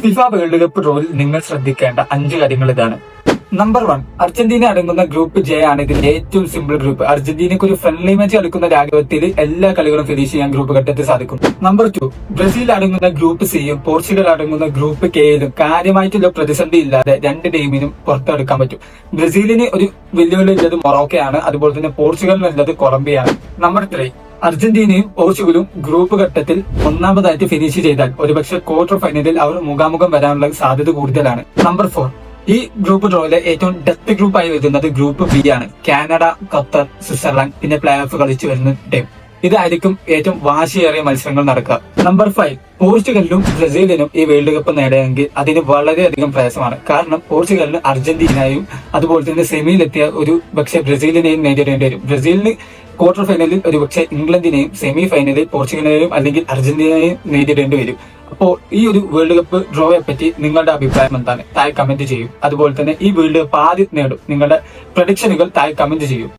FIFA world cup ഡ്രോയിൽ നിങ്ങൾ ശ്രദ്ധിക്കേണ്ട 5 കാര്യങ്ങൾ ഇതാണ്. നമ്പർ 1, അർജന്റീന അടങ്ങുന്ന ഗ്രൂപ്പ് ജെ ആണ് ഇതിന്റെ ഏറ്റവും സിമ്പിൾ ഗ്രൂപ്പ്. അർജന്റീനയ്ക്ക് ഒരു ഫ്രണ്ട്ലി മാച്ച് കളിക്കുന്ന രാജ്യത്തിൽ എല്ലാ കളികളും ഫിനിഷ് ചെയ്യാൻ ഗ്രൂപ്പ് ഘട്ടത്തിൽ സാധിക്കും. നമ്പർ 2, ബ്രസീൽ അടങ്ങുന്ന ഗ്രൂപ്പ് സിയും പോർച്ചുഗൽ അടങ്ങുന്ന ഗ്രൂപ്പ് കെയിലും കാര്യമായിട്ടുള്ള പ്രതിസന്ധി ഇല്ലാതെ രണ്ട് ടീമിനും പുറത്തെടുക്കാൻ പറ്റും. ബ്രസീലിന് ഒരു വെല്ലുവിളി ഉള്ളത് മൊറോക്കയാണ്, അതുപോലെ തന്നെ പോർച്ചുഗലിനുള്ളത് കൊളംബിയയാണ്. നമ്പർ 3, അർജന്റീനയും പോർച്ചുഗലും ഗ്രൂപ്പ് ഘട്ടത്തിൽ ഒന്നാമതായിട്ട് ഫിനിഷ് ചെയ്താൽ ഒരുപക്ഷെ ക്വാർട്ടർ ഫൈനലിൽ അവർ മുഖാമുഖം വരാനുള്ള സാധ്യത കൂടുതലാണ്. നമ്പർ 4, ഈ ഗ്രൂപ്പ് ഡ്രോയിലെ ഏറ്റവും ഡെപ്ത് ഗ്രൂപ്പായി വരുന്നത് ഗ്രൂപ്പ് ബി ആണ്. കാനഡ, ഖത്തർ, സ്വിറ്റ്സർലാൻഡ് പിന്നെ പ്ലേ ഓഫ് കളിച്ചു വരുന്ന ടീം. ഇതായിരിക്കും ഏറ്റവും വാശിയേറിയ മത്സരങ്ങൾ നടക്കുക. നമ്പർ 5, പോർച്ചുഗലിനും ബ്രസീലിനും ഈ വേൾഡ് കപ്പ് നേടുകയെങ്കിൽ അതിന് വളരെയധികം പ്രയാസമാണ്. കാരണം പോർച്ചുഗലിന് അർജന്റീനയും അതുപോലെ തന്നെ സെമിയിലെത്തിയ ഒരു പക്ഷേ ബ്രസീലിനെയും നേരിടേണ്ടി വരും. ബ്രസീലിന് ക്വാർട്ടർ ഫൈനലിൽ ഒരുപക്ഷെ ഇംഗ്ലണ്ടിനെയും, സെമി ഫൈനലിൽ പോർച്ചുഗലിനെയും അല്ലെങ്കിൽ അർജന്റീനയെയും നേരിടേണ്ടി വരും. അപ്പോൾ ഈ ഒരു വേൾഡ് കപ്പ് ഡ്രോയെ പറ്റി നിങ്ങളുടെ അഭിപ്രായം എന്താണ്? താഴെ കമന്റ് ചെയ്യും. അതുപോലെ തന്നെ ഈ വേൾഡ് കപ്പ് ആദ്യം നേടും നിങ്ങളുടെ പ്രഡിക്ഷനുകൾ താഴെ കമന്റ് ചെയ്യും.